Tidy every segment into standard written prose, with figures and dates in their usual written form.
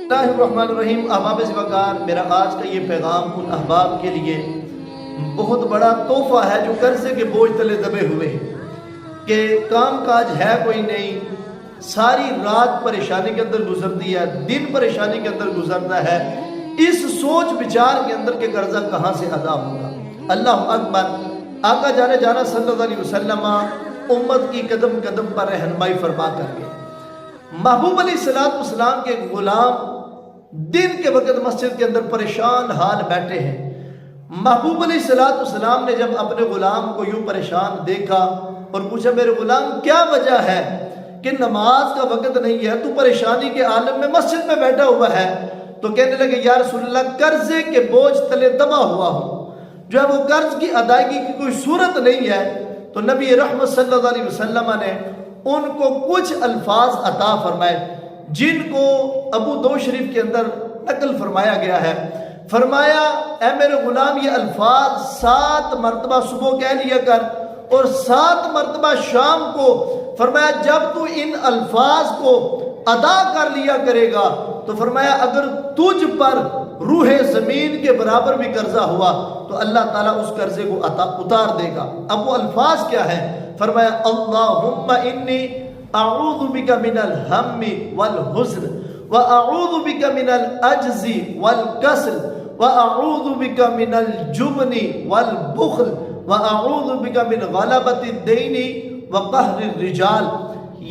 اللہ الرحمن الرحیم۔ احباب زوکار، میرا آج کا یہ پیغام ان احباب کے لیے بہت بڑا تحفہ ہے جو قرضے کے بوجھ تلے دبے ہوئے ہیں کہ کام کاج ہے کوئی نہیں، ساری رات پریشانی کے اندر گزرتی ہے، دن پریشانی کے اندر گزرتا ہے، اس سوچ بچار کے اندر کہ قرضہ کہاں سے ادا ہوگا۔ اللہ اکبر۔ آقا جانے جانا صلی اللہ علیہ وسلم امت کی قدم قدم پر رہنمائی فرما کر کے محبوب علیہ السلام کے غلام دن کے وقت مسجد کے اندر پریشان حال بیٹھے ہیں۔ محبوب علیہ السلام نے جب اپنے غلام کو یوں پریشان دیکھا اور پوچھا، میرے غلام کیا وجہ ہے کہ نماز کا وقت نہیں ہے، تو پریشانی کے عالم میں مسجد میں بیٹھا ہوا ہے؟ تو کہنے لگے، یا رسول اللہ، قرضے کے بوجھ تلے دبا ہوا ہوں، جو ہے وہ قرض کی ادائیگی کی کوئی صورت نہیں ہے۔ تو نبی رحمت صلی اللہ علیہ وسلم نے ان کو کچھ الفاظ عطا فرمائے جن کو ابو داؤد شریف کے اندر نقل فرمایا گیا ہے۔ فرمایا، اے میرے غلام، یہ الفاظ 7 مرتبہ صبح کہہ لیا کر اور 7 مرتبہ شام کو۔ فرمایا، جب تو ان الفاظ کو ادا کر لیا کرے گا تو فرمایا اگر تجھ پر روح زمین کے برابر بھی قرضہ ہوا تو اللہ تعالیٰ اس قرضے کو اتار دے گا۔ اب وہ الفاظ کیا ہے؟ فرمایا، اللہم انی اعوذ بک من الہم والحزن واعوذ بک من العجز والکسل واعوذ بک من الجبن والبخل واعوذ بک من غلبۃ الدین وقہر الرجال۔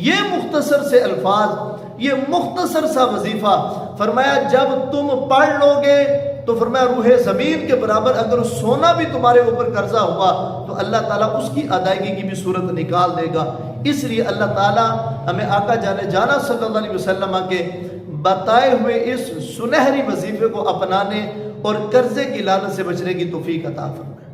یہ مختصر سے الفاظ، یہ مختصر سا وظیفہ، فرمایا جب تم پڑھ لو گے تو فرمایا روح زمین کے برابر اگر سونا بھی تمہارے اوپر قرضہ ہوا تو اللہ تعالیٰ اس کی ادائیگی کی بھی صورت نکال دے گا۔ اس لیے اللہ تعالیٰ ہمیں آقا جانے جانا صلی اللہ علیہ وسلم کے بتائے ہوئے اس سنہری وظیفے کو اپنانے اور قرضے کی لعنت سے بچنے کی توفیق عطا فرمائے۔